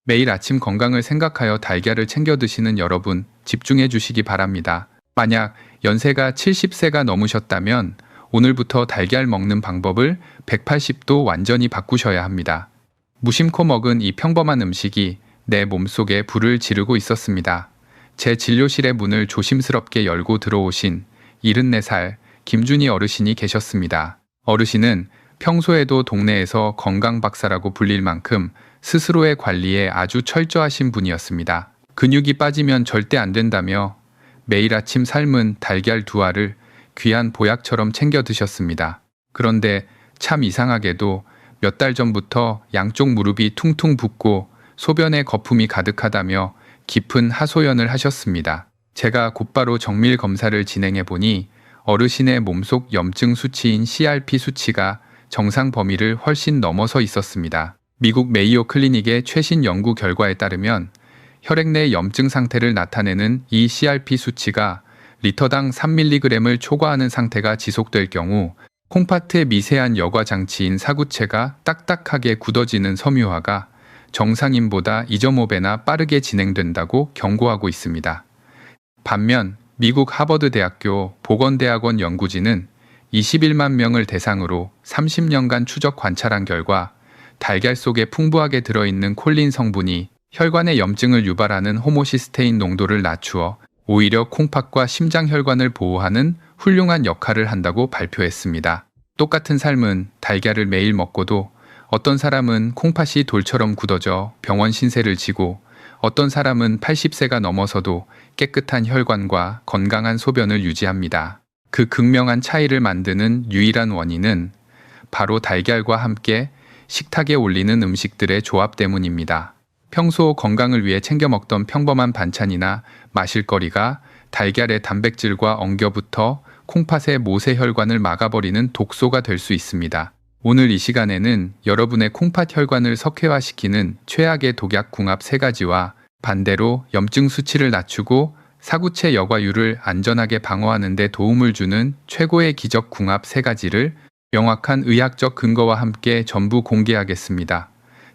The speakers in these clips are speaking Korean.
매일 아침 건강을 생각하여 달걀을 챙겨 드시는 여러분, 집중해 주시기 바랍니다. 만약 연세가 70세가 넘으셨다면 오늘부터 달걀 먹는 방법을 180도 완전히 바꾸셔야 합니다. 무심코 먹은 이 평범한 음식이 내 몸속에 불을 지르고 있었습니다. 제 진료실의 문을 조심스럽게 열고 들어오신 74살 김준희 어르신이 계셨습니다. 어르신은 평소에도 동네에서 건강 박사라고 불릴 만큼 스스로의 관리에 아주 철저하신 분이었습니다. 근육이 빠지면 절대 안 된다며 매일 아침 삶은 달걀 2알을 귀한 보약처럼 챙겨 드셨습니다. 그런데 참 이상하게도 몇 달 전부터 양쪽 무릎이 퉁퉁 붓고 소변에 거품이 가득하다며 깊은 하소연을 하셨습니다. 제가 곧바로 정밀 검사를 진행해 보니 어르신의 몸속 염증 수치인 CRP 수치가 정상 범위를 훨씬 넘어서 있었습니다. 미국 메이오 클리닉의 최신 연구 결과에 따르면 혈액 내 염증 상태를 나타내는 이 CRP 수치가 리터당 3mg을 초과하는 상태가 지속될 경우 콩팥의 미세한 여과 장치인 사구체가 딱딱하게 굳어지는 섬유화가 정상인보다 2.5배나 빠르게 진행된다고 경고하고 있습니다. 반면 미국 하버드 대학교 보건대학원 연구진은 21만 명을 대상으로 30년간 추적 관찰한 결과 달걀 속에 풍부하게 들어있는 콜린 성분이 혈관의 염증을 유발하는 호모시스테인 농도를 낮추어 오히려 콩팥과 심장혈관을 보호하는 훌륭한 역할을 한다고 발표했습니다. 똑같은 삶은 달걀을 매일 먹고도 어떤 사람은 콩팥이 돌처럼 굳어져 병원 신세를 지고 어떤 사람은 80세가 넘어서도 깨끗한 혈관과 건강한 소변을 유지합니다. 그 극명한 차이를 만드는 유일한 원인은 바로 달걀과 함께 식탁에 올리는 음식들의 조합 때문입니다. 평소 건강을 위해 챙겨 먹던 평범한 반찬이나 마실거리가 달걀의 단백질과 엉겨붙어 콩팥의 모세혈관을 막아버리는 독소가 될 수 있습니다. 오늘 이 시간에는 여러분의 콩팥 혈관을 석회화시키는 최악의 독약 궁합 3가지와 반대로 염증 수치를 낮추고 사구체 여과율을 안전하게 방어하는 데 도움을 주는 최고의 기적 궁합 3가지를 명확한 의학적 근거와 함께 전부 공개하겠습니다.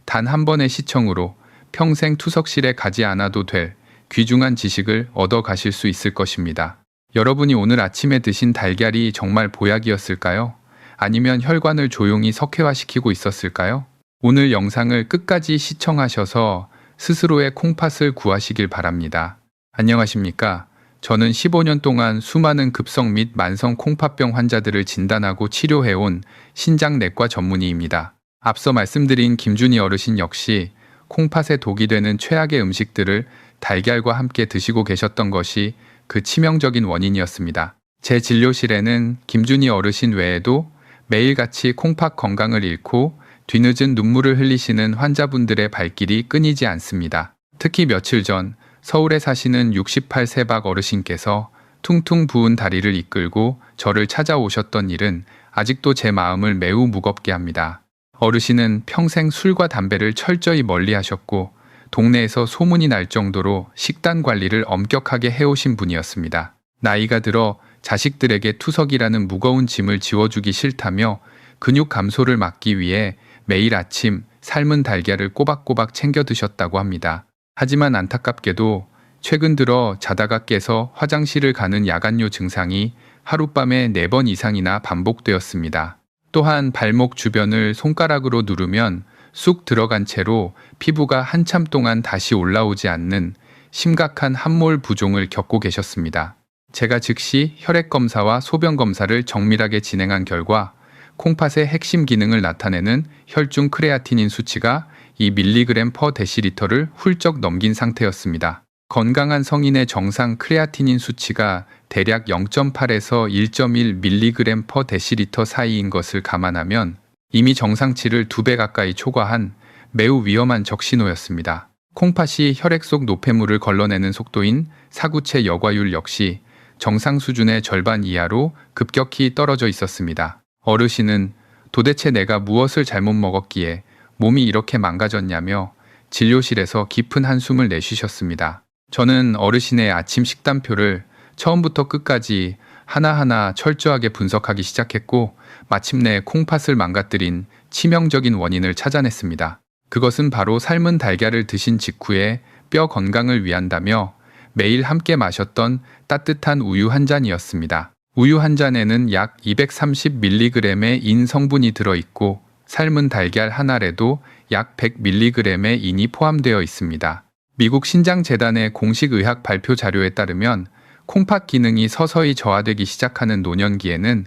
단 한 번의 시청으로 평생 투석실에 가지 않아도 될 귀중한 지식을 얻어 가실 수 있을 것입니다. 여러분이 오늘 아침에 드신 달걀이 정말 보약이었을까요? 아니면 혈관을 조용히 석회화시키고 있었을까요? 오늘 영상을 끝까지 시청하셔서 스스로의 콩팥을 구하시길 바랍니다. 안녕하십니까? 저는 15년 동안 수많은 급성 및 만성 콩팥병 환자들을 진단하고 치료해온 신장내과 전문의입니다. 앞서 말씀드린 김준희 어르신 역시 콩팥에 독이 되는 최악의 음식들을 달걀과 함께 드시고 계셨던 것이 그 치명적인 원인이었습니다. 제 진료실에는 김준희 어르신 외에도 매일같이 콩팥 건강을 잃고 뒤늦은 눈물을 흘리시는 환자분들의 발길이 끊이지 않습니다. 특히 며칠 전 서울에 사시는 68세 박 어르신께서 퉁퉁 부은 다리를 이끌고 저를 찾아오셨던 일은 아직도 제 마음을 매우 무겁게 합니다. 어르신은 평생 술과 담배를 철저히 멀리하셨고 동네에서 소문이 날 정도로 식단 관리를 엄격하게 해오신 분이었습니다. 나이가 들어 자식들에게 투석이라는 무거운 짐을 지워주기 싫다며 근육 감소를 막기 위해 매일 아침 삶은 달걀을 꼬박꼬박 챙겨 드셨다고 합니다. 하지만 안타깝게도 최근 들어 자다가 깨서 화장실을 가는 야간요 증상이 하룻밤에 4번 이상이나 반복되었습니다. 또한 발목 주변을 손가락으로 누르면 쑥 들어간 채로 피부가 한참 동안 다시 올라오지 않는 심각한 함몰 부종을 겪고 계셨습니다. 제가 즉시 혈액 검사와 소변 검사를 정밀하게 진행한 결과 콩팥의 핵심 기능을 나타내는 혈중 크레아티닌 수치가 2mg/dl를 훌쩍 넘긴 상태였습니다. 건강한 성인의 정상 크레아티닌 수치가 대략 0.8에서 1.1mg/dl 사이인 것을 감안하면 이미 정상치를 2배 가까이 초과한 매우 위험한 적신호였습니다. 콩팥이 혈액 속 노폐물을 걸러내는 속도인 사구체 여과율 역시 정상 수준의 절반 이하로 급격히 떨어져 있었습니다. 어르신은 도대체 내가 무엇을 잘못 먹었기에 몸이 이렇게 망가졌냐며 진료실에서 깊은 한숨을 내쉬셨습니다. 저는 어르신의 아침 식단표를 처음부터 끝까지 하나하나 철저하게 분석하기 시작했고 마침내 콩팥을 망가뜨린 치명적인 원인을 찾아냈습니다. 그것은 바로 삶은 달걀을 드신 직후에 뼈 건강을 위한다며 매일 함께 마셨던 따뜻한 우유 한 잔이었습니다. 우유 한 잔에는 약 230mg의 인 성분이 들어있고 삶은 달걀 한 알에도 약 100mg의 인이 포함되어 있습니다. 미국 신장재단의 공식 의학 발표 자료에 따르면 콩팥 기능이 서서히 저하되기 시작하는 노년기에는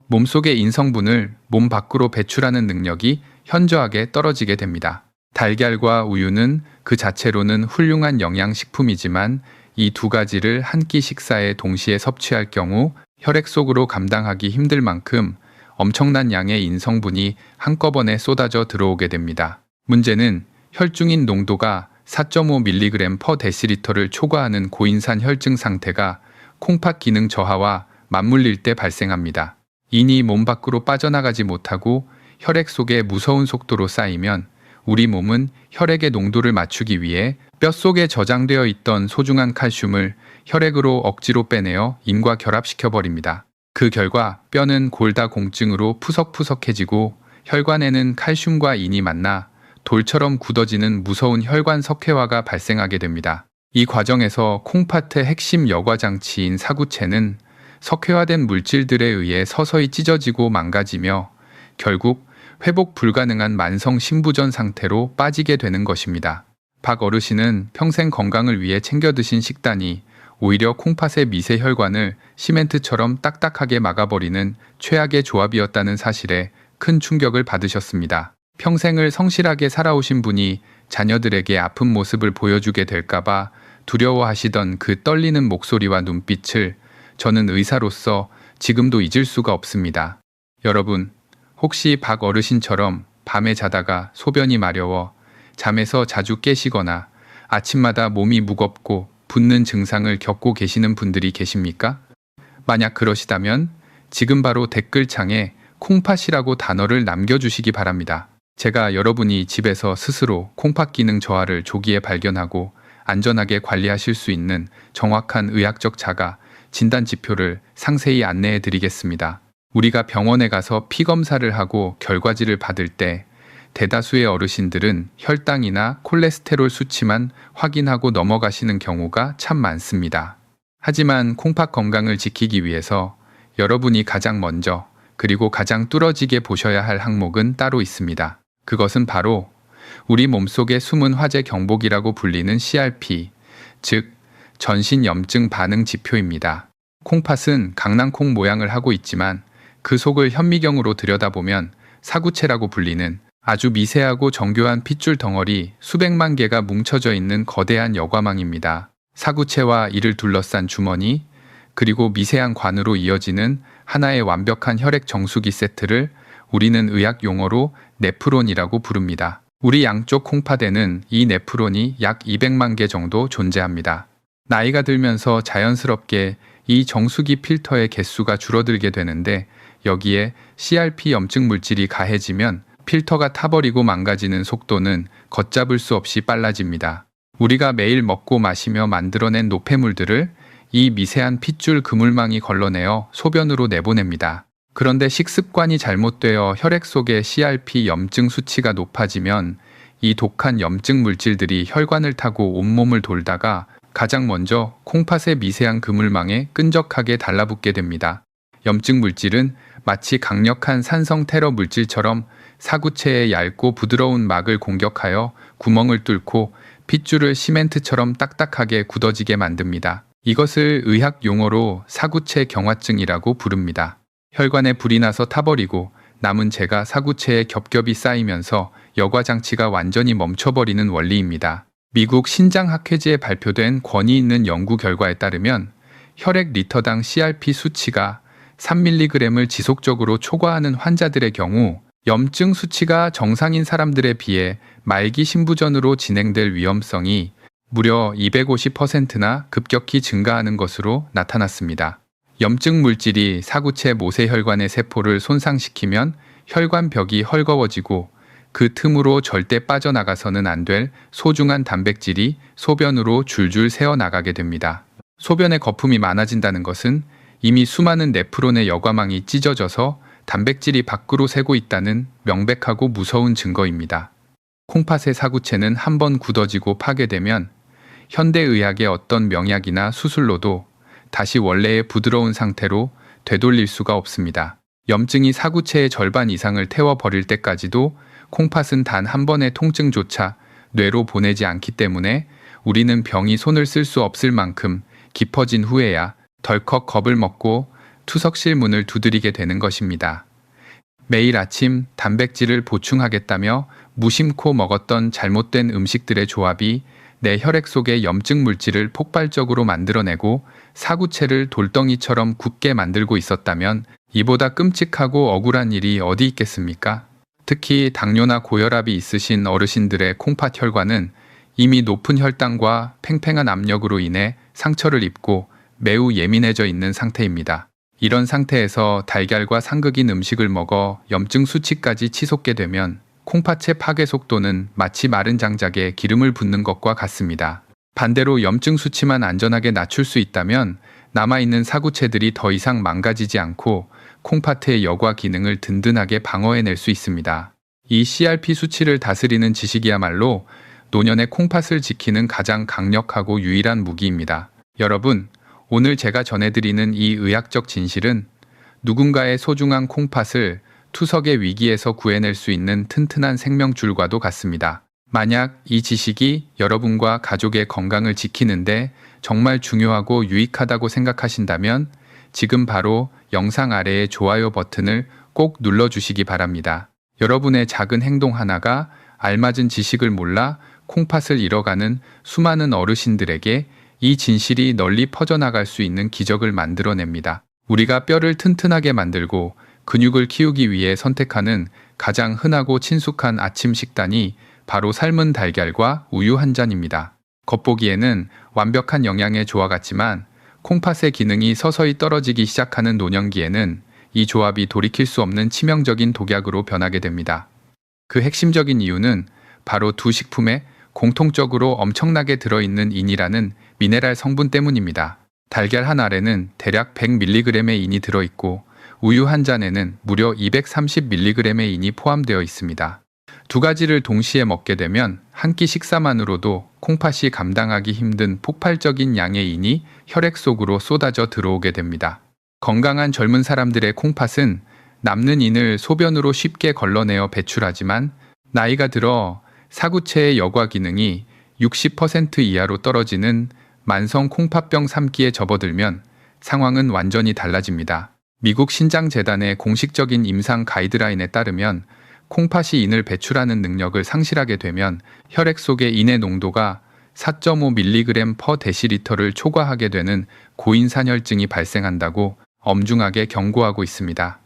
몸속의 인 성분을 몸 밖으로 배출하는 능력이 현저하게 떨어지게 됩니다. 달걀과 우유는 그 자체로는 훌륭한 영양식품이지만 이 두 가지를 한 끼 식사에 동시에 섭취할 경우 혈액 속으로 감당하기 힘들 만큼 엄청난 양의 인 성분이 한꺼번에 쏟아져 들어오게 됩니다. 문제는 혈중인 농도가 4.5mg/dl를 초과하는 고인산 혈증 상태가 콩팥 기능 저하와 맞물릴 때 발생합니다. 인이 몸 밖으로 빠져나가지 못하고 혈액 속에 무서운 속도로 쌓이면 우리 몸은 혈액의 농도를 맞추기 위해 뼛속에 저장되어 있던 소중한 칼슘을 혈액으로 억지로 빼내어 인과 결합시켜버립니다. 그 결과 뼈는 골다공증으로 푸석푸석해지고 혈관에는 칼슘과 인이 만나 돌처럼 굳어지는 무서운 혈관 석회화가 발생하게 됩니다. 이 과정에서 콩팥의 핵심 여과장치인 사구체는 석회화된 물질들에 의해 서서히 찢어지고 망가지며 결국 회복 불가능한 만성 신부전 상태로 빠지게 되는 것입니다. 박 어르신은 평생 건강을 위해 챙겨 드신 식단이 오히려 콩팥의 미세 혈관을 시멘트처럼 딱딱하게 막아버리는 최악의 조합이었다는 사실에 큰 충격을 받으셨습니다. 평생을 성실하게 살아오신 분이 자녀들에게 아픈 모습을 보여주게 될까봐 두려워하시던 그 떨리는 목소리와 눈빛을 저는 의사로서 지금도 잊을 수가 없습니다. 여러분, 혹시 박 어르신처럼 밤에 자다가 소변이 마려워 잠에서 자주 깨시거나 아침마다 몸이 무겁고 붓는 증상을 겪고 계시는 분들이 계십니까? 만약 그러시다면 지금 바로 댓글창에 콩팥이라고 단어를 남겨주시기 바랍니다. 제가 여러분이 집에서 스스로 콩팥 기능 저하를 조기에 발견하고 안전하게 관리하실 수 있는 정확한 의학적 자가 진단 지표를 상세히 안내해 드리겠습니다. 우리가 병원에 가서 피 검사를 하고 결과지를 받을 때 대다수의 어르신들은 혈당이나 콜레스테롤 수치만 확인하고 넘어가시는 경우가 참 많습니다. 하지만 콩팥 건강을 지키기 위해서 여러분이 가장 먼저 그리고 가장 뚫어지게 보셔야 할 항목은 따로 있습니다. 그것은 바로 우리 몸속의 숨은 화재 경보기라고 불리는 CRP, 즉 전신 염증 반응 지표입니다. 콩팥은 강낭콩 모양을 하고 있지만 그 속을 현미경으로 들여다보면 사구체라고 불리는 아주 미세하고 정교한 핏줄 덩어리 수백만 개가 뭉쳐져 있는 거대한 여과망입니다. 사구체와 이를 둘러싼 주머니, 그리고 미세한 관으로 이어지는 하나의 완벽한 혈액 정수기 세트를 우리는 의학 용어로 네프론이라고 부릅니다. 우리 양쪽 콩팥에는 이 네프론이 약 200만 개 정도 존재합니다. 나이가 들면서 자연스럽게 이 정수기 필터의 개수가 줄어들게 되는데 여기에 CRP 염증 물질이 가해지면 필터가 타버리고 망가지는 속도는 걷잡을 수 없이 빨라집니다. 우리가 매일 먹고 마시며 만들어낸 노폐물들을 이 미세한 핏줄 그물망이 걸러내어 소변으로 내보냅니다. 그런데 식습관이 잘못되어 혈액 속의 CRP 염증 수치가 높아지면 이 독한 염증 물질들이 혈관을 타고 온몸을 돌다가 가장 먼저 콩팥의 미세한 그물망에 끈적하게 달라붙게 됩니다. 염증 물질은 마치 강력한 산성 테러 물질처럼 사구체의 얇고 부드러운 막을 공격하여 구멍을 뚫고 핏줄을 시멘트처럼 딱딱하게 굳어지게 만듭니다. 이것을 의학 용어로 사구체 경화증이라고 부릅니다. 혈관에 불이 나서 타버리고 남은 재가 사구체에 겹겹이 쌓이면서 여과장치가 완전히 멈춰버리는 원리입니다. 미국 신장학회지에 발표된 권위 있는 연구 결과에 따르면 혈액 리터당 CRP 수치가 3mg을 지속적으로 초과하는 환자들의 경우 염증 수치가 정상인 사람들에 비해 말기 신부전으로 진행될 위험성이 무려 250%나 급격히 증가하는 것으로 나타났습니다. 염증 물질이 사구체 모세혈관의 세포를 손상시키면 혈관벽이 헐거워지고 그 틈으로 절대 빠져나가서는 안 될 소중한 단백질이 소변으로 줄줄 새어나가게 됩니다. 소변에 거품이 많아진다는 것은 이미 수많은 네프론의 여과망이 찢어져서 단백질이 밖으로 새고 있다는 명백하고 무서운 증거입니다. 콩팥의 사구체는 한번 굳어지고 파괴되면 현대의학의 어떤 명약이나 수술로도 다시 원래의 부드러운 상태로 되돌릴 수가 없습니다. 염증이 사구체의 절반 이상을 태워버릴 때까지도 콩팥은 단 한 번의 통증조차 뇌로 보내지 않기 때문에 우리는 병이 손을 쓸 수 없을 만큼 깊어진 후에야 덜컥 겁을 먹고 투석실 문을 두드리게 되는 것입니다. 매일 아침 단백질을 보충하겠다며 무심코 먹었던 잘못된 음식들의 조합이 내 혈액 속의 염증 물질을 폭발적으로 만들어내고 사구체를 돌덩이처럼 굳게 만들고 있었다면 이보다 끔찍하고 억울한 일이 어디 있겠습니까? 특히 당뇨나 고혈압이 있으신 어르신들의 콩팥 혈관은 이미 높은 혈당과 팽팽한 압력으로 인해 상처를 입고 매우 예민해져 있는 상태입니다. 이런 상태에서 달걀과 상극인 음식을 먹어 염증 수치까지 치솟게 되면 콩팥의 파괴 속도는 마치 마른 장작에 기름을 붓는 것과 같습니다. 반대로 염증 수치만 안전하게 낮출 수 있다면 남아있는 사구체들이 더 이상 망가지지 않고 콩팥의 여과 기능을 든든하게 방어해낼 수 있습니다. 이 CRP 수치를 다스리는 지식이야말로 노년의 콩팥을 지키는 가장 강력하고 유일한 무기입니다. 여러분, 오늘 제가 전해드리는 이 의학적 진실은 누군가의 소중한 콩팥을 투석의 위기에서 구해낼 수 있는 튼튼한 생명줄과도 같습니다. 만약 이 지식이 여러분과 가족의 건강을 지키는데 정말 중요하고 유익하다고 생각하신다면 지금 바로 영상 아래의 좋아요 버튼을 꼭 눌러주시기 바랍니다. 여러분의 작은 행동 하나가 알맞은 지식을 몰라 콩팥을 잃어가는 수많은 어르신들에게 이 진실이 널리 퍼져나갈 수 있는 기적을 만들어냅니다. 우리가 뼈를 튼튼하게 만들고 근육을 키우기 위해 선택하는 가장 흔하고 친숙한 아침 식단이 바로 삶은 달걀과 우유 한 잔입니다. 겉보기에는 완벽한 영양의 조화 같지만 콩팥의 기능이 서서히 떨어지기 시작하는 노년기에는 이 조합이 돌이킬 수 없는 치명적인 독약으로 변하게 됩니다. 그 핵심적인 이유는 바로 두 식품에 공통적으로 엄청나게 들어있는 인이라는 미네랄 성분 때문입니다. 달걀 한 알에는 대략 100mg의 인이 들어있고 우유 한 잔에는 무려 230mg의 인이 포함되어 있습니다. 두 가지를 동시에 먹게 되면 한 끼 식사만으로도 콩팥이 감당하기 힘든 폭발적인 양의 인이 혈액 속으로 쏟아져 들어오게 됩니다. 건강한 젊은 사람들의 콩팥은 남는 인을 소변으로 쉽게 걸러내어 배출하지만 나이가 들어 사구체의 여과 기능이 60% 이하로 떨어지는 만성 콩팥병 3기에 접어들면 상황은 완전히 달라집니다. 미국 신장재단의 공식적인 임상 가이드라인에 따르면 콩팥이 인을 배출하는 능력을 상실하게 되면 혈액 속의 인의 농도가 4.5mg/dl를 초과하게 되는 고인산혈증이 발생한다고 엄중하게 경고하고 있습니다.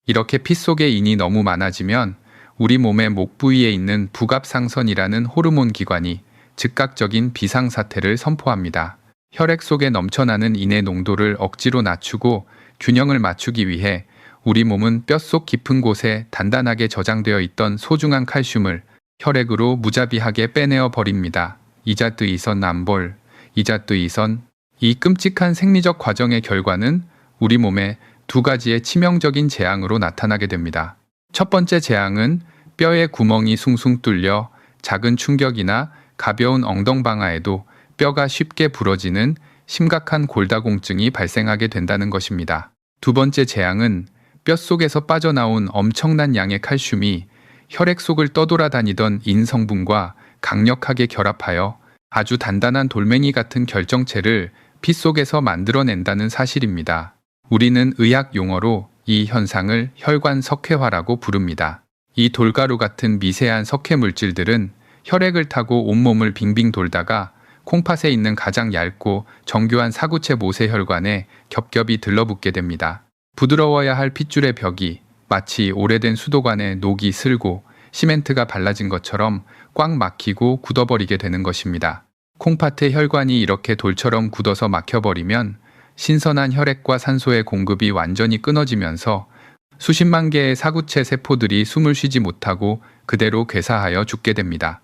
이렇게 피 속의 인이 너무 많아지면 우리 몸의 목 부위에 있는 부갑상선이라는 호르몬 기관이 즉각적인 비상사태를 선포합니다. 혈액 속에 넘쳐나는 인의 농도를 억지로 낮추고 균형을 맞추기 위해 우리 몸은 뼛속 깊은 곳에 단단하게 저장되어 있던 소중한 칼슘을 혈액으로 무자비하게 빼내어 버립니다. 이자뜨이선 남볼, 이자뜨이선. 이 끔찍한 생리적 과정의 결과는 우리 몸에 두 가지의 치명적인 재앙으로 나타나게 됩니다. 첫 번째 재앙은 뼈의 구멍이 숭숭 뚫려 작은 충격이나 가벼운 엉덩방아에도 뼈가 쉽게 부러지는 심각한 골다공증이 발생하게 된다는 것입니다. 두 번째 재앙은 뼛속에서 빠져나온 엄청난 양의 칼슘이 혈액 속을 떠돌아다니던 인 성분과 강력하게 결합하여 아주 단단한 돌멩이 같은 결정체를 피 속에서 만들어낸다는 사실입니다. 우리는 의학 용어로 이 현상을 혈관 석회화라고 부릅니다. 이 돌가루 같은 미세한 석회 물질들은 혈액을 타고 온몸을 빙빙 돌다가 콩팥에 있는 가장 얇고 정교한 사구체 모세혈관에 겹겹이 들러붙게 됩니다. 부드러워야 할 핏줄의 벽이 마치 오래된 수도관에 녹이 슬고 시멘트가 발라진 것처럼 꽉 막히고 굳어버리게 되는 것입니다. 콩팥의 혈관이 이렇게 돌처럼 굳어서 막혀버리면 신선한 혈액과 산소의 공급이 완전히 끊어지면서 수십만 개의 사구체 세포들이 숨을 쉬지 못하고 그대로 괴사하여 죽게 됩니다.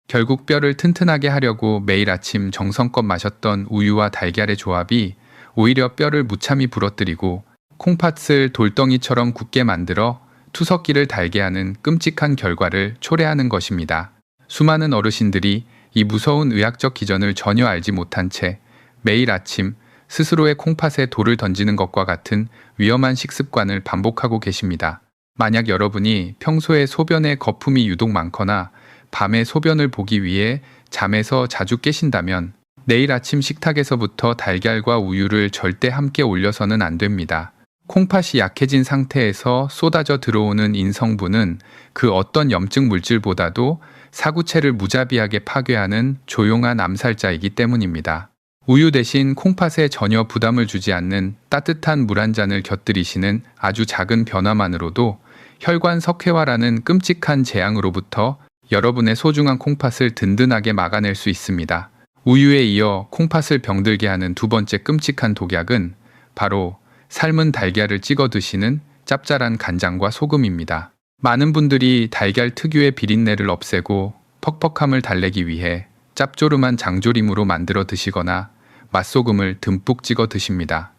결국 뼈를 튼튼하게 하려고 매일 아침 정성껏 마셨던 우유와 달걀의 조합이 오히려 뼈를 무참히 부러뜨리고 콩팥을 돌덩이처럼 굳게 만들어 투석기를 달게 하는 끔찍한 결과를 초래하는 것입니다. 수많은 어르신들이 이 무서운 의학적 기전을 전혀 알지 못한 채 매일 아침 스스로의 콩팥에 돌을 던지는 것과 같은 위험한 식습관을 반복하고 계십니다. 만약 여러분이 평소에 소변에 거품이 유독 많거나 밤에 소변을 보기 위해 잠에서 자주 깨신다면 내일 아침 식탁에서부터 달걀과 우유를 절대 함께 올려서는 안 됩니다. 콩팥이 약해진 상태에서 쏟아져 들어오는 인성분은 그 어떤 염증 물질보다도 사구체를 무자비하게 파괴하는 조용한 암살자이기 때문입니다. 우유 대신 콩팥에 전혀 부담을 주지 않는 따뜻한 물 한 잔을 곁들이시는 아주 작은 변화만으로도 혈관 석회화라는 끔찍한 재앙으로부터 여러분의 소중한 콩팥을 든든하게 막아낼 수 있습니다. 우유에 이어 콩팥을 병들게 하는 두 번째 끔찍한 독약은 바로 삶은 달걀을 찍어 드시는 짭짤한 간장과 소금입니다. 많은 분들이 달걀 특유의 비린내를 없애고 퍽퍽함을 달래기 위해 짭조름한 장조림으로 만들어 드시거나 맛소금을 듬뿍 찍어 드십니다.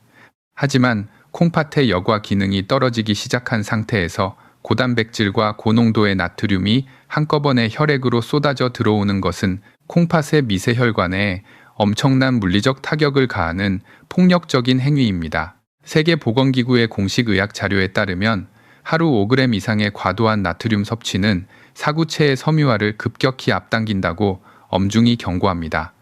하지만 콩팥의 여과 기능이 떨어지기 시작한 상태에서 고단백질과 고농도의 나트륨이 한꺼번에 혈액으로 쏟아져 들어오는 것은 콩팥의 미세혈관에 엄청난 물리적 타격을 가하는 폭력적인 행위입니다. 세계보건기구의 공식 의학 자료에 따르면 하루 5g 이상의 과도한 나트륨 섭취는 사구체의 섬유화를 급격히 앞당긴다고 엄중히 경고합니다.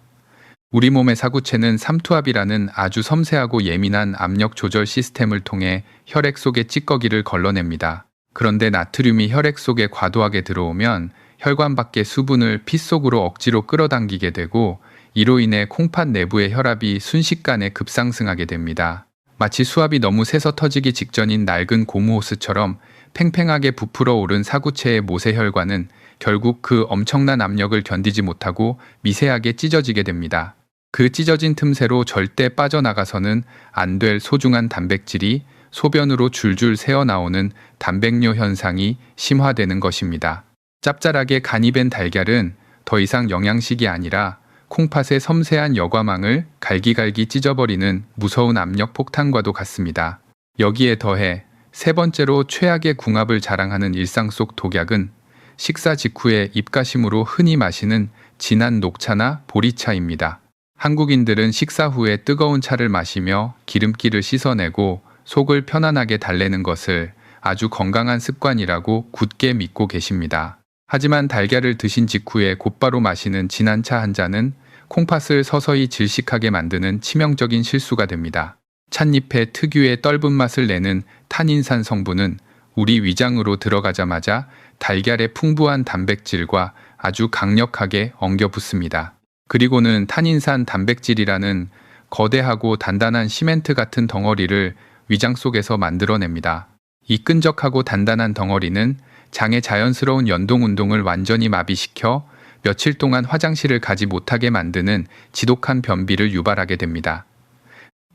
우리 몸의 사구체는 삼투압이라는 아주 섬세하고 예민한 압력 조절 시스템을 통해 혈액 속의 찌꺼기를 걸러냅니다. 그런데 나트륨이 혈액 속에 과도하게 들어오면 혈관 밖의 수분을 피 속으로 억지로 끌어당기게 되고 이로 인해 콩팥 내부의 혈압이 순식간에 급상승하게 됩니다. 마치 수압이 너무 세서 터지기 직전인 낡은 고무호스처럼 팽팽하게 부풀어 오른 사구체의 모세혈관은 결국 그 엄청난 압력을 견디지 못하고 미세하게 찢어지게 됩니다. 그 찢어진 틈새로 절대 빠져나가서는 안 될 소중한 단백질이 소변으로 줄줄 새어나오는 단백뇨 현상이 심화되는 것입니다. 짭짤하게 간이 밴 달걀은 더 이상 영양식이 아니라 콩팥의 섬세한 여과망을 갈기갈기 찢어버리는 무서운 압력 폭탄과도 같습니다. 여기에 더해 세 번째로 최악의 궁합을 자랑하는 일상 속 독약은 식사 직후에 입가심으로 흔히 마시는 진한 녹차나 보리차입니다. 한국인들은 식사 후에 뜨거운 차를 마시며 기름기를 씻어내고 속을 편안하게 달래는 것을 아주 건강한 습관이라고 굳게 믿고 계십니다. 하지만 달걀을 드신 직후에 곧바로 마시는 진한 차 한 잔은 콩팥을 서서히 질식하게 만드는 치명적인 실수가 됩니다. 찻잎의 특유의 떫은 맛을 내는 탄닌산 성분은 우리 위장으로 들어가자마자 달걀의 풍부한 단백질과 아주 강력하게 엉겨붙습니다. 그리고는 탄닌산 단백질이라는 거대하고 단단한 시멘트 같은 덩어리를 위장 속에서 만들어냅니다. 이 끈적하고 단단한 덩어리는 장의 자연스러운 연동 운동을 완전히 마비시켜 며칠 동안 화장실을 가지 못하게 만드는 지독한 변비를 유발하게 됩니다.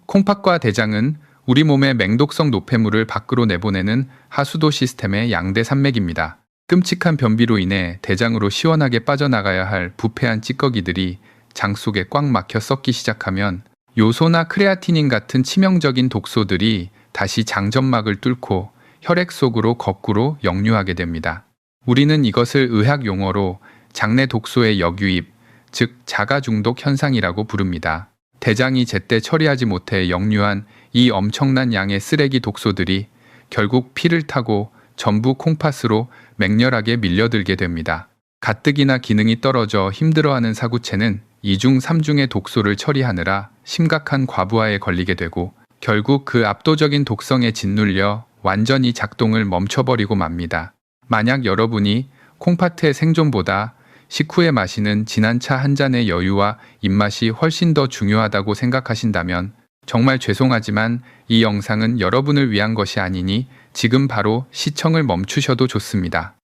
콩팥과 대장은 우리 몸의 맹독성 노폐물을 밖으로 내보내는 하수도 시스템의 양대 산맥입니다. 끔찍한 변비로 인해 대장으로 시원하게 빠져나가야 할 부패한 찌꺼기들이 장 속에 꽉 막혀 썩기 시작하면 요소나 크레아티닌 같은 치명적인 독소들이 다시 장점막을 뚫고 혈액 속으로 거꾸로 역류하게 됩니다. 우리는 이것을 의학 용어로 장내 독소의 역유입, 즉 자가중독 현상이라고 부릅니다. 대장이 제때 처리하지 못해 역류한 이 엄청난 양의 쓰레기 독소들이 결국 피를 타고 전부 콩팥으로 맹렬하게 밀려들게 됩니다. 가뜩이나 기능이 떨어져 힘들어하는 사구체는 2중 3중의 독소를 처리하느라 심각한 과부하에 걸리게 되고 결국 그 압도적인 독성에 짓눌려 완전히 작동을 멈춰버리고 맙니다. 만약 여러분이 콩팥의 생존보다 식후에 마시는 진한 차 한 잔의 여유와 입맛이 훨씬 더 중요하다고 생각하신다면 정말 죄송하지만 이 영상은 여러분을 위한 것이 아니니 지금 바로 시청을 멈추셔도 좋습니다.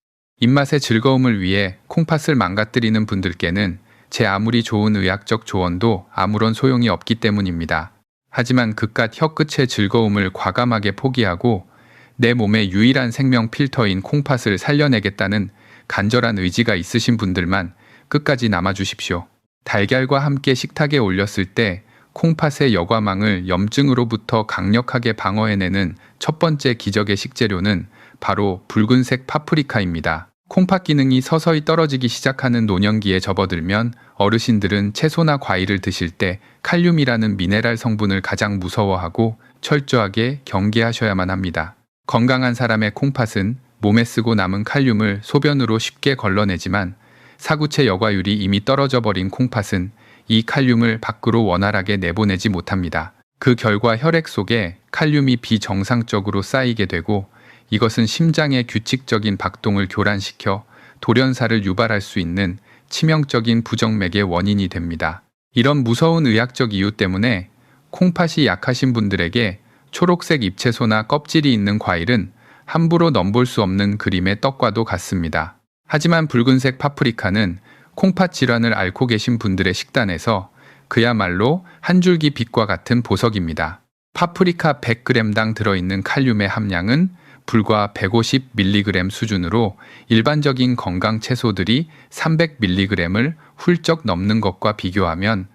입맛의 즐거움을 위해 콩팥을 망가뜨리는 분들께는 제 아무리 좋은 의학적 조언도 아무런 소용이 없기 때문입니다. 하지만 그깟 혀끝의 즐거움을 과감하게 포기하고 내 몸의 유일한 생명 필터인 콩팥을 살려내겠다는 간절한 의지가 있으신 분들만 끝까지 남아주십시오. 달걀과 함께 식탁에 올렸을 때 콩팥의 여과망을 염증으로부터 강력하게 방어해내는 첫 번째 기적의 식재료는 바로 붉은색 파프리카입니다. 콩팥 기능이 서서히 떨어지기 시작하는 노년기에 접어들면 어르신들은 채소나 과일을 드실 때 칼륨이라는 미네랄 성분을 가장 무서워하고 철저하게 경계하셔야만 합니다. 건강한 사람의 콩팥은 몸에 쓰고 남은 칼륨을 소변으로 쉽게 걸러내지만 사구체 여과율이 이미 떨어져 버린 콩팥은 이 칼륨을 밖으로 원활하게 내보내지 못합니다. 그 결과 혈액 속에 칼륨이 비정상적으로 쌓이게 되고 이것은 심장의 규칙적인 박동을 교란시켜 돌연사를 유발할 수 있는 치명적인 부정맥의 원인이 됩니다. 이런 무서운 의학적 이유 때문에 콩팥이 약하신 분들에게 초록색 잎채소나 껍질이 있는 과일은 함부로 넘볼 수 없는 그림의 떡과도 같습니다. 하지만 붉은색 파프리카는 콩팥 질환을 앓고 계신 분들의 식단에서 그야말로 한 줄기 빛과 같은 보석입니다. 파프리카 100g당 들어있는 칼륨의 함량은 불과 150mg 수준으로 일반적인 건강 채소들이 300mg을 훌쩍 넘는 것과 비교하면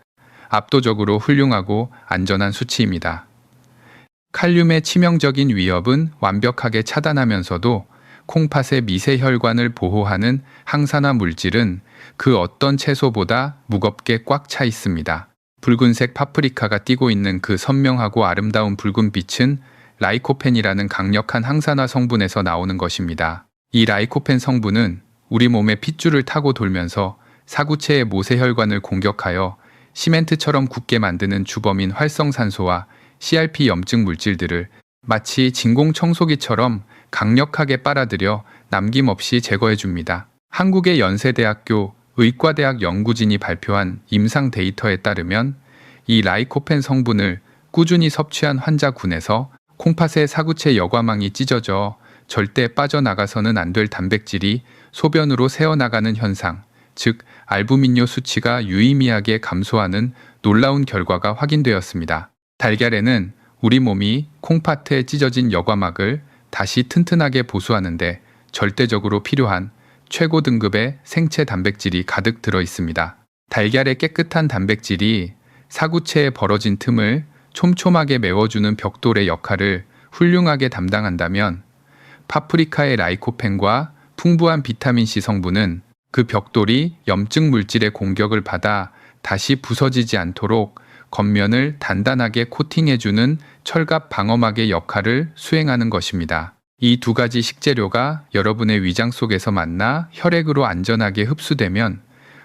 압도적으로 훌륭하고 안전한 수치입니다. 칼륨의 치명적인 위협은 완벽하게 차단하면서도 콩팥의 미세혈관을 보호하는 항산화 물질은 그 어떤 채소보다 무겁게 꽉 차 있습니다. 붉은색 파프리카가 띠고 있는 그 선명하고 아름다운 붉은 빛은 라이코펜이라는 강력한 항산화 성분에서 나오는 것입니다. 이 라이코펜 성분은 우리 몸의 핏줄을 타고 돌면서 사구체의 모세혈관을 공격하여 시멘트처럼 굳게 만드는 주범인 활성산소와 CRP 염증 물질들을 마치 진공청소기처럼 강력하게 빨아들여 남김없이 제거해줍니다. 한국의 연세대학교 의과대학 연구진이 발표한 임상 데이터에 따르면 이 라이코펜 성분을 꾸준히 섭취한 환자군에서 콩팥의 사구체 여과망이 찢어져 절대 빠져나가서는 안 될 단백질이 소변으로 새어나가는 현상, 즉 알부민뇨 수치가 유의미하게 감소하는 놀라운 결과가 확인되었습니다. 달걀에는 우리 몸이 콩팥에 찢어진 여과막을 다시 튼튼하게 보수하는데 절대적으로 필요한 최고 등급의 생체 단백질이 가득 들어 있습니다. 달걀의 깨끗한 단백질이 사구체에 벌어진 틈을 촘촘하게 메워주는 벽돌의 역할을 훌륭하게 담당한다면 파프리카의 라이코펜과 풍부한 비타민C 성분은 그 벽돌이 염증 물질의 공격을 받아 다시 부서지지 않도록 겉면을 단단하게 코팅해주는 철갑 방어막의 역할을 수행하는 것입니다. 이 두 가지 식재료가 여러분의 위장 속에서 만나 혈액으로 안전하게 흡수되면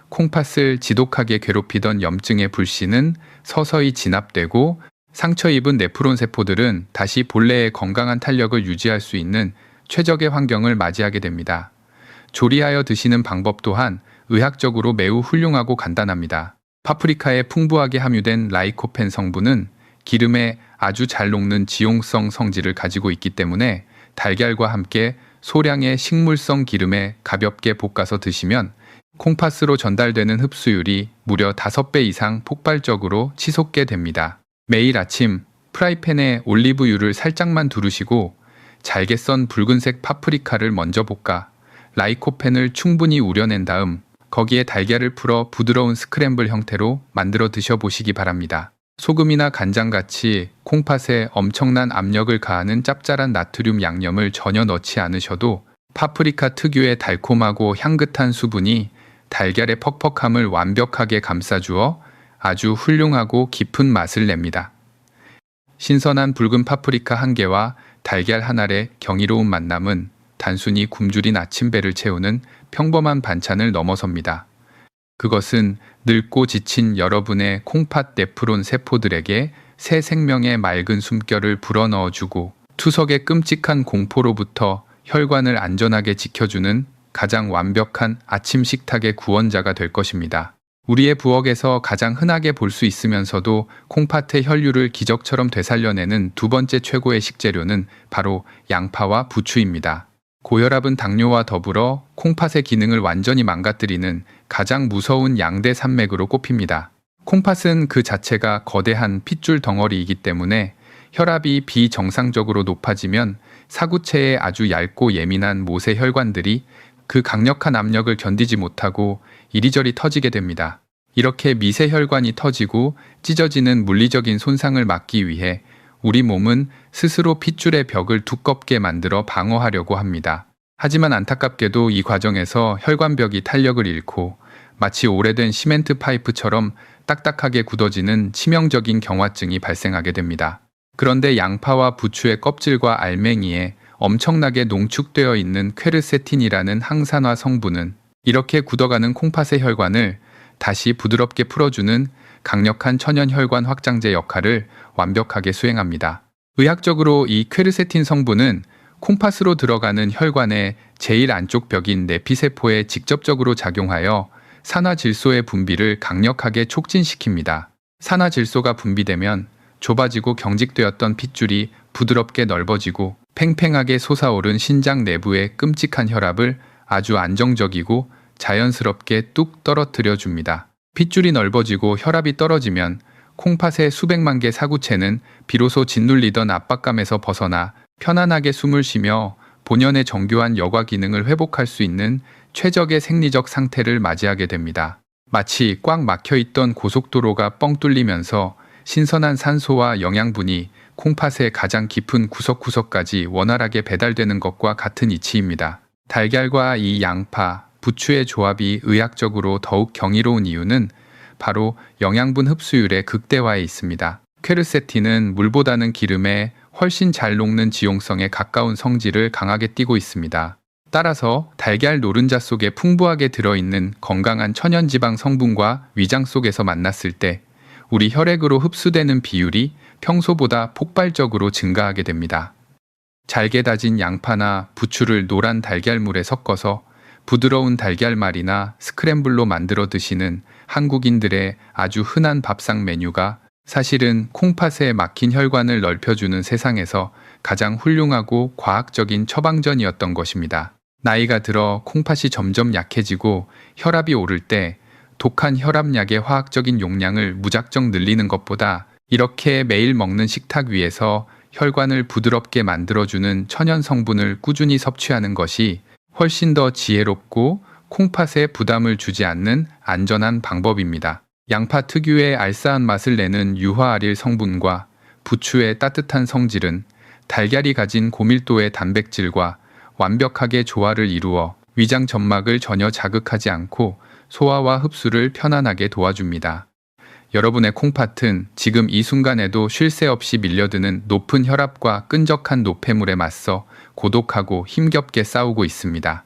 콩팥을 지독하게 괴롭히던 염증의 불씨는 서서히 진압되고 상처 입은 네프론 세포들은 다시 본래의 건강한 탄력을 유지할 수 있는 최적의 환경을 맞이하게 됩니다. 조리하여 드시는 방법 또한 의학적으로 매우 훌륭하고 간단합니다. 파프리카에 풍부하게 함유된 라이코펜 성분은 기름에 아주 잘 녹는 지용성 성질을 가지고 있기 때문에 달걀과 함께 소량의 식물성 기름에 가볍게 볶아서 드시면 콩팥으로 전달되는 흡수율이 무려 5배 이상 폭발적으로 치솟게 됩니다. 매일 아침 프라이팬에 올리브유를 살짝만 두르시고 잘게 썬 붉은색 파프리카를 먼저 볶아 라이코펜을 충분히 우려낸 다음 거기에 달걀을 풀어 부드러운 스크램블 형태로 만들어 드셔보시기 바랍니다. 소금이나 간장같이 콩팥에 엄청난 압력을 가하는 짭짤한 나트륨 양념을 전혀 넣지 않으셔도 파프리카 특유의 달콤하고 향긋한 수분이 달걀의 퍽퍽함을 완벽하게 감싸주어 아주 훌륭하고 깊은 맛을 냅니다. 신선한 붉은 파프리카 한 개와 달걀 한 알의 경이로운 만남은 단순히 굶주린 아침배를 채우는 평범한 반찬을 넘어섭니다. 그것은 늙고 지친 여러분의 콩팥 네프론 세포들에게 새 생명의 맑은 숨결을 불어넣어주고 투석의 끔찍한 공포로부터 혈관을 안전하게 지켜주는 가장 완벽한 아침 식탁의 구원자가 될 것입니다. 우리의 부엌에서 가장 흔하게 볼 수 있으면서도 콩팥의 혈류를 기적처럼 되살려내는 두 번째 최고의 식재료는 바로 양파와 부추입니다. 고혈압은 당뇨와 더불어 콩팥의 기능을 완전히 망가뜨리는 가장 무서운 양대 산맥으로 꼽힙니다. 콩팥은 그 자체가 거대한 핏줄 덩어리이기 때문에 혈압이 비정상적으로 높아지면 사구체의 아주 얇고 예민한 모세 혈관들이 그 강력한 압력을 견디지 못하고 이리저리 터지게 됩니다. 이렇게 미세혈관이 터지고 찢어지는 물리적인 손상을 막기 위해 우리 몸은 스스로 핏줄의 벽을 두껍게 만들어 방어하려고 합니다. 하지만 안타깝게도 이 과정에서 혈관벽이 탄력을 잃고 마치 오래된 시멘트 파이프처럼 딱딱하게 굳어지는 치명적인 경화증이 발생하게 됩니다. 그런데 양파와 부추의 껍질과 알맹이에 엄청나게 농축되어 있는 퀘르세틴이라는 항산화 성분은 이렇게 굳어가는 콩팥의 혈관을 다시 부드럽게 풀어주는 강력한 천연 혈관 확장제 역할을 완벽하게 수행합니다. 의학적으로 이 퀘르세틴 성분은 콩팥으로 들어가는 혈관의 제일 안쪽 벽인 내피세포에 직접적으로 작용하여 산화질소의 분비를 강력하게 촉진시킵니다. 산화질소가 분비되면 좁아지고 경직되었던 핏줄이 부드럽게 넓어지고 팽팽하게 솟아오른 신장 내부의 끔찍한 혈압을 아주 안정적이고 자연스럽게 뚝 떨어뜨려 줍니다. 핏줄이 넓어지고 혈압이 떨어지면 콩팥의 수백만 개 사구체는 비로소 짓눌리던 압박감에서 벗어나 편안하게 숨을 쉬며 본연의 정교한 여과 기능을 회복할 수 있는 최적의 생리적 상태를 맞이하게 됩니다. 마치 꽉 막혀있던 고속도로가 뻥 뚫리면서 신선한 산소와 영양분이 콩팥의 가장 깊은 구석구석까지 원활하게 배달되는 것과 같은 이치입니다. 달걀과 이 양파, 부추의 조합이 의학적으로 더욱 경이로운 이유는 바로 영양분 흡수율의 극대화에 있습니다. 퀘르세틴은 물보다는 기름에 훨씬 잘 녹는 지용성에 가까운 성질을 강하게 띠고 있습니다. 따라서 달걀 노른자 속에 풍부하게 들어있는 건강한 천연지방 성분과 위장 속에서 만났을 때 우리 혈액으로 흡수되는 비율이 평소보다 폭발적으로 증가하게 됩니다. 잘게 다진 양파나 부추를 노란 달걀물에 섞어서 부드러운 달걀말이나 스크램블로 만들어 드시는 한국인들의 아주 흔한 밥상 메뉴가 사실은 콩팥에 막힌 혈관을 넓혀주는 세상에서 가장 훌륭하고 과학적인 처방전이었던 것입니다. 나이가 들어 콩팥이 점점 약해지고 혈압이 오를 때 독한 혈압약의 화학적인 용량을 무작정 늘리는 것보다 이렇게 매일 먹는 식탁 위에서 혈관을 부드럽게 만들어주는 천연 성분을 꾸준히 섭취하는 것이 훨씬 더 지혜롭고 콩팥에 부담을 주지 않는 안전한 방법입니다. 양파 특유의 알싸한 맛을 내는 유화아릴 성분과 부추의 따뜻한 성질은 달걀이 가진 고밀도의 단백질과 완벽하게 조화를 이루어 위장 점막을 전혀 자극하지 않고 소화와 흡수를 편안하게 도와줍니다. 여러분의 콩팥은 지금 이 순간에도 쉴 새 없이 밀려드는 높은 혈압과 끈적한 노폐물에 맞서 고독하고 힘겹게 싸우고 있습니다.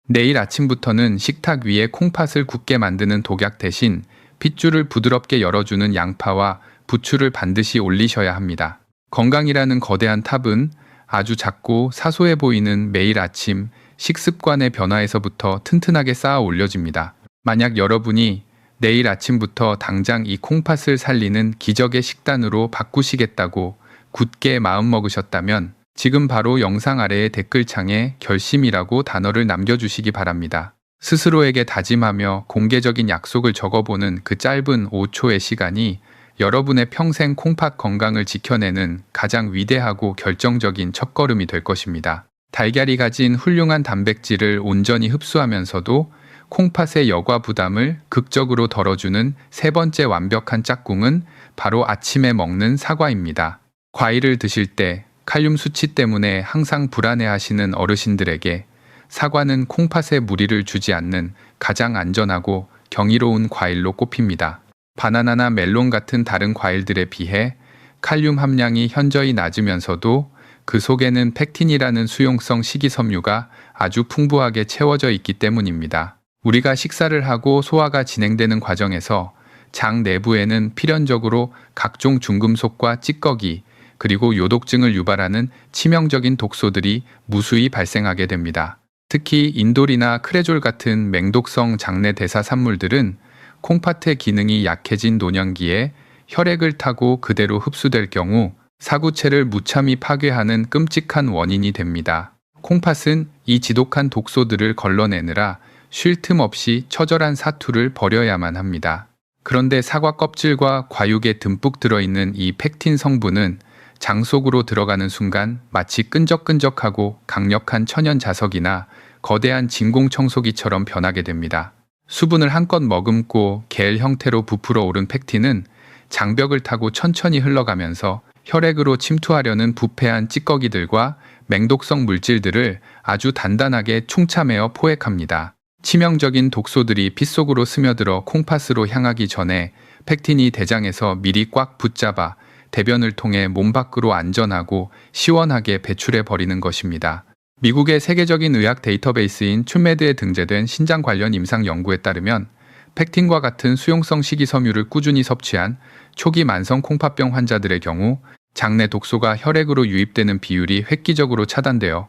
내일 아침부터는 식탁 위에 콩팥을 굳게 만드는 독약 대신 핏줄을 부드럽게 열어주는 양파와 부추를 반드시 올리셔야 합니다. 건강이라는 거대한 탑은 아주 작고 사소해 보이는 매일 아침 식습관의 변화에서부터 튼튼하게 쌓아 올려집니다. 만약 여러분이 내일 아침부터 당장 이 콩팥을 살리는 기적의 식단으로 바꾸시겠다고 굳게 마음먹으셨다면 지금 바로 영상 아래의 댓글창에 결심이라고 단어를 남겨주시기 바랍니다. 스스로에게 다짐하며 공개적인 약속을 적어보는 그 짧은 5초의 시간이 여러분의 평생 콩팥 건강을 지켜내는 가장 위대하고 결정적인 첫걸음이 될 것입니다. 달걀이 가진 훌륭한 단백질을 온전히 흡수하면서도 콩팥의 여과 부담을 극적으로 덜어주는 세 번째 완벽한 짝꿍은 바로 아침에 먹는 사과입니다. 과일을 드실 때 칼륨 수치 때문에 항상 불안해하시는 어르신들에게 사과는 콩팥에 무리를 주지 않는 가장 안전하고 경이로운 과일로 꼽힙니다. 바나나나 멜론 같은 다른 과일들에 비해 칼륨 함량이 현저히 낮으면서도 그 속에는 펙틴이라는 수용성 식이섬유가 아주 풍부하게 채워져 있기 때문입니다. 우리가 식사를 하고 소화가 진행되는 과정에서 장 내부에는 필연적으로 각종 중금속과 찌꺼기, 그리고 요독증을 유발하는 치명적인 독소들이 무수히 발생하게 됩니다. 특히 인돌이나 크레졸 같은 맹독성 장내 대사 산물들은 콩팥의 기능이 약해진 노년기에 혈액을 타고 그대로 흡수될 경우 사구체를 무참히 파괴하는 끔찍한 원인이 됩니다. 콩팥은 이 지독한 독소들을 걸러내느라 쉴 틈 없이 처절한 사투를 벌여야만 합니다. 그런데 사과 껍질과 과육에 듬뿍 들어있는 이 펙틴 성분은 장 속으로 들어가는 순간 마치 끈적끈적하고 강력한 천연 자석이나 거대한 진공청소기처럼 변하게 됩니다. 수분을 한껏 머금고 겔 형태로 부풀어 오른 펙틴은 장벽을 타고 천천히 흘러가면서 혈액으로 침투하려는 부패한 찌꺼기들과 맹독성 물질들을 아주 단단하게 충참하여 포획합니다. 치명적인 독소들이 피 속으로 스며들어 콩팥으로 향하기 전에 펙틴이 대장에서 미리 꽉 붙잡아 대변을 통해 몸 밖으로 안전하고 시원하게 배출해 버리는 것입니다. 미국의 세계적인 의학 데이터베이스인 춘메드에 등재된 신장 관련 임상 연구에 따르면 펙틴과 같은 수용성 식이섬유를 꾸준히 섭취한 초기 만성 콩팥병 환자들의 경우 장내 독소가 혈액으로 유입되는 비율이 획기적으로 차단되어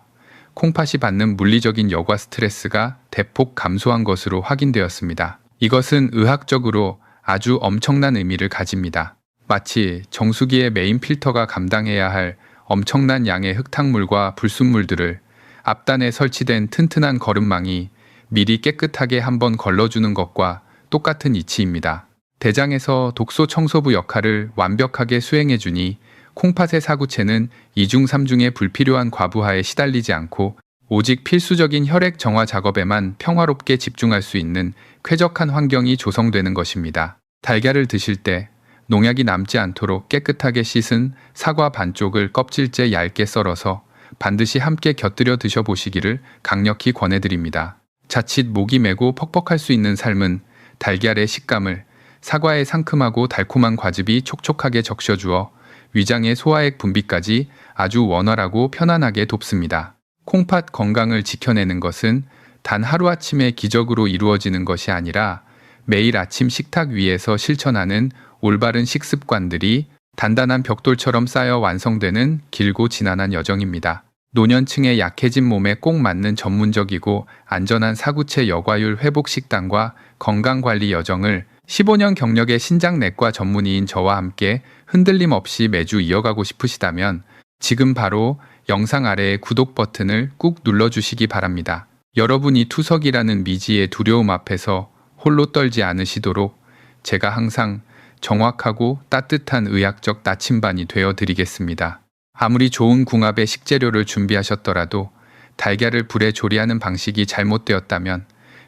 콩팥이 받는 물리적인 여과 스트레스가 대폭 감소한 것으로 확인되었습니다. 이것은 의학적으로 아주 엄청난 의미를 가집니다. 마치 정수기의 메인 필터가 감당해야 할 엄청난 양의 흙탕물과 불순물들을 앞단에 설치된 튼튼한 거름망이 미리 깨끗하게 한번 걸러주는 것과 똑같은 이치입니다. 대장에서 독소 청소부 역할을 완벽하게 수행해주니 콩팥의 사구체는 2중 3중의 불필요한 과부하에 시달리지 않고 오직 필수적인 혈액 정화 작업에만 평화롭게 집중할 수 있는 쾌적한 환경이 조성되는 것입니다. 달걀을 드실 때 농약이 남지 않도록 깨끗하게 씻은 사과 반쪽을 껍질째 얇게 썰어서 반드시 함께 곁들여 드셔보시기를 강력히 권해드립니다. 자칫 목이 메고 퍽퍽할 수 있는 삶은 달걀의 식감을 사과의 상큼하고 달콤한 과즙이 촉촉하게 적셔주어 위장의 소화액 분비까지 아주 원활하고 편안하게 돕습니다. 콩팥 건강을 지켜내는 것은 단 하루아침에 기적으로 이루어지는 것이 아니라 매일 아침 식탁 위에서 실천하는 올바른 식습관들이 단단한 벽돌처럼 쌓여 완성되는 길고 지난한 여정입니다. 노년층의 약해진 몸에 꼭 맞는 전문적이고 안전한 사구체 여과율 회복 식단과 건강관리 여정을 15년 경력의 신장내과 전문의인 저와 함께 흔들림 없이 매주 이어가고 싶으시다면 지금 바로 영상 아래의 구독 버튼을 꾹 눌러주시기 바랍니다. 여러분이 투석이라는 미지의 두려움 앞에서 홀로 떨지 않으시도록 제가 항상 정확하고 따뜻한 의학적 나침반이 되어 드리겠습니다. 아무리 좋은 궁합의 식재료를 준비하셨더라도 달걀을 불에 조리하는 방식이 잘못되었다면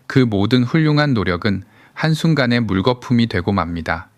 그 모든 훌륭한 노력은 한순간의 물거품이 되고 맙니다.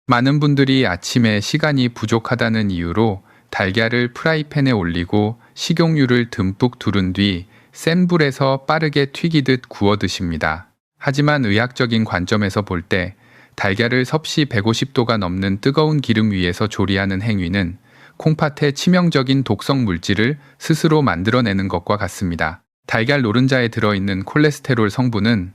많은 분들이 아침에 시간이 부족하다는 이유로 달걀을 프라이팬에 올리고 식용유를 듬뿍 두른 뒤 센 불에서 빠르게 튀기듯 구워 드십니다. 하지만 의학적인 관점에서 볼 때 달걀을 섭씨 150도가 넘는 뜨거운 기름 위에서 조리하는 행위는 콩팥의 치명적인 독성 물질을 스스로 만들어내는 것과 같습니다. 달걀 노른자에 들어있는 콜레스테롤 성분은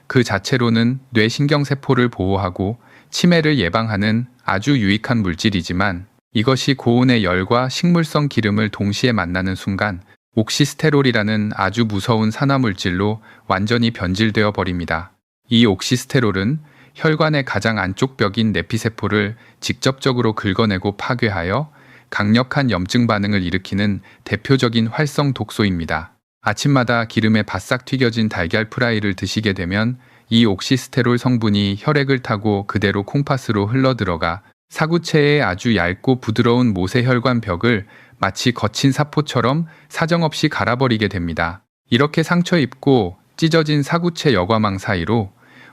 그 자체로는 뇌신경세포를 보호하고 치매를 예방하는 아주 유익한 물질이지만 이것이 고온의 열과 식물성 기름을 동시에 만나는 순간 옥시스테롤이라는 아주 무서운 산화물질로 완전히 변질되어 버립니다. 이 옥시스테롤은 혈관의 가장 안쪽 벽인 내피세포를 직접적으로 긁어내고 파괴하여 강력한 염증 반응을 일으키는 대표적인 활성 독소입니다. 아침마다 기름에 바싹 튀겨진 달걀 프라이를 드시게 되면 이 옥시스테롤 성분이 혈액을 타고 그대로 콩팥으로 흘러들어가 사구체의 아주 얇고 부드러운 모세혈관 벽을 마치 거친 사포처럼 사정없이 갈아버리게 됩니다. 이렇게 상처 입고 찢어진 사구체 여과망 사이로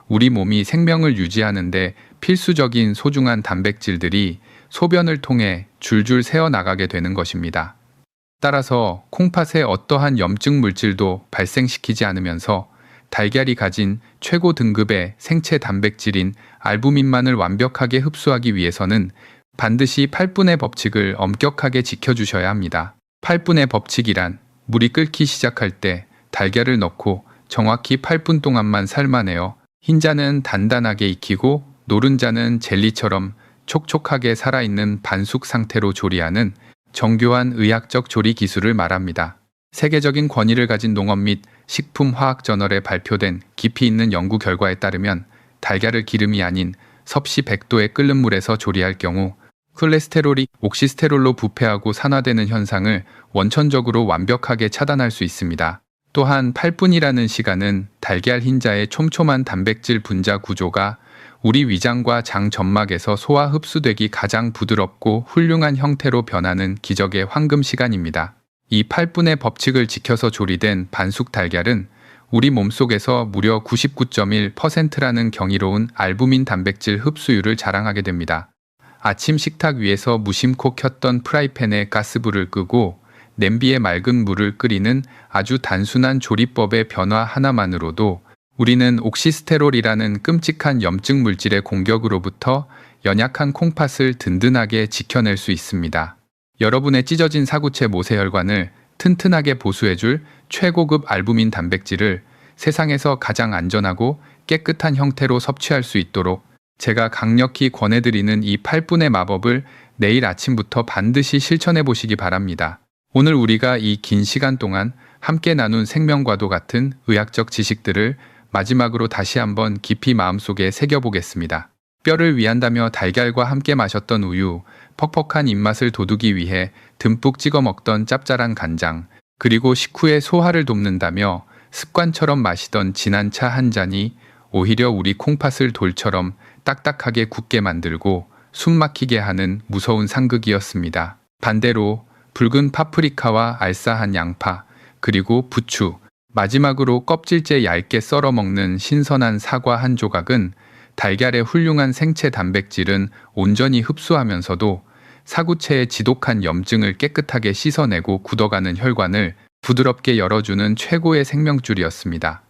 우리 몸이 생명을 유지하는데 필수적인 소중한 단백질들이 소변을 통해 줄줄 새어나가게 되는 것입니다. 따라서 콩팥에 어떠한 염증 물질도 발생시키지 않으면서 달걀이 가진 최고 등급의 생체 단백질인 알부민만을 완벽하게 흡수하기 위해서는 반드시 8분의 법칙을 엄격하게 지켜주셔야 합니다. 8분의 법칙이란 물이 끓기 시작할 때 달걀을 넣고 정확히 8분 동안만 삶아내어 흰자는 단단하게 익히고 노른자는 젤리처럼 촉촉하게 살아있는 반숙 상태로 조리하는 정교한 의학적 조리 기술을 말합니다. 세계적인 권위를 가진 농업 및 식품화학저널에 발표된 깊이 있는 연구 결과에 따르면 달걀을 기름이 아닌 섭씨 100도의 끓는 물에서 조리할 경우 콜레스테롤이 옥시스테롤로 부패하고 산화되는 현상을 원천적으로 완벽하게 차단할 수 있습니다. 또한 8분이라는 시간은 달걀 흰자의 촘촘한 단백질 분자 구조가 우리 위장과 장 점막에서 소화 흡수되기 가장 부드럽고 훌륭한 형태로 변하는 기적의 황금 시간입니다. 이 8분의 법칙을 지켜서 조리된 반숙 달걀은 우리 몸속에서 무려 99.1%라는 경이로운 알부민 단백질 흡수율을 자랑하게 됩니다. 아침 식탁 위에서 무심코 켰던 프라이팬에 가스불을 끄고 냄비에 맑은 물을 끓이는 아주 단순한 조리법의 변화 하나만으로도 우리는 옥시스테롤이라는 끔찍한 염증 물질의 공격으로부터 연약한 콩팥을 든든하게 지켜낼 수 있습니다. 여러분의 찢어진 사구체 모세혈관을 튼튼하게 보수해줄 최고급 알부민 단백질을 세상에서 가장 안전하고 깨끗한 형태로 섭취할 수 있도록 제가 강력히 권해드리는 이 8분의 마법을 내일 아침부터 반드시 실천해 보시기 바랍니다. 오늘 우리가 이 긴 시간 동안 함께 나눈 생명과도 같은 의학적 지식들을 마지막으로 다시 한번 깊이 마음속에 새겨보겠습니다. 뼈를 위한다며 달걀과 함께 마셨던 우유, 퍽퍽한 입맛을 돋우기 위해 듬뿍 찍어 먹던 짭짤한 간장, 그리고 식후에 소화를 돕는다며 습관처럼 마시던 진한 차 한 잔이 오히려 우리 콩팥을 돌처럼 딱딱하게 굳게 만들고 숨 막히게 하는 무서운 상극이었습니다. 반대로 붉은 파프리카와 알싸한 양파, 그리고 부추, 마지막으로 껍질째 얇게 썰어 먹는 신선한 사과 한 조각은 달걀의 훌륭한 생체 단백질은 온전히 흡수하면서도 사구체의 지독한 염증을 깨끗하게 씻어내고 굳어가는 혈관을 부드럽게 열어주는 최고의 생명줄이었습니다.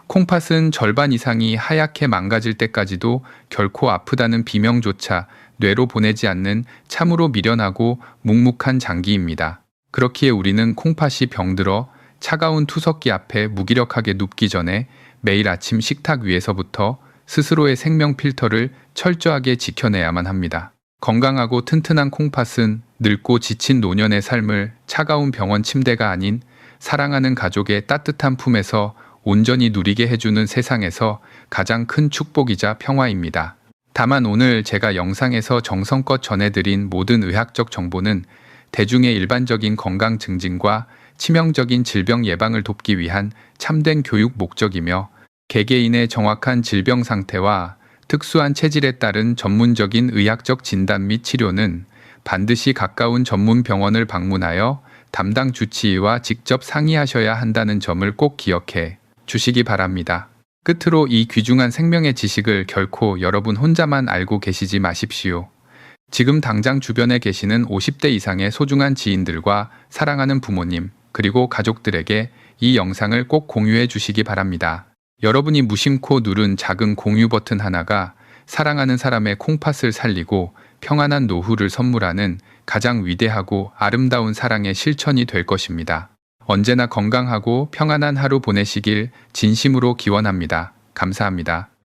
콩팥은 절반 이상이 하얗게 망가질 때까지도 결코 아프다는 비명조차 뇌로 보내지 않는 참으로 미련하고 묵묵한 장기입니다. 그렇기에 우리는 콩팥이 병들어 차가운 투석기 앞에 무기력하게 눕기 전에 매일 아침 식탁 위에서부터 스스로의 생명 필터를 철저하게 지켜내야만 합니다. 건강하고 튼튼한 콩팥은 늙고 지친 노년의 삶을 차가운 병원 침대가 아닌 사랑하는 가족의 따뜻한 품에서 온전히 누리게 해주는 세상에서 가장 큰 축복이자 평화입니다. 다만 오늘 제가 영상에서 정성껏 전해드린 모든 의학적 정보는 대중의 일반적인 건강 증진과 치명적인 질병 예방을 돕기 위한 참된 교육 목적이며 개개인의 정확한 질병 상태와 특수한 체질에 따른 전문적인 의학적 진단 및 치료는 반드시 가까운 전문 병원을 방문하여 담당 주치의와 직접 상의하셔야 한다는 점을 꼭 기억해 주시기 바랍니다. 끝으로 이 귀중한 생명의 지식을 결코 여러분 혼자만 알고 계시지 마십시오. 지금 당장 주변에 계시는 50대 이상의 소중한 지인들과 사랑하는 부모님, 그리고 가족들에게 이 영상을 꼭 공유해 주시기 바랍니다. 여러분이 무심코 누른 작은 공유 버튼 하나가 사랑하는 사람의 콩팥을 살리고 평안한 노후를 선물하는 가장 위대하고 아름다운 사랑의 실천이 될 것입니다. 언제나 건강하고 평안한 하루 보내시길 진심으로 기원합니다. 감사합니다.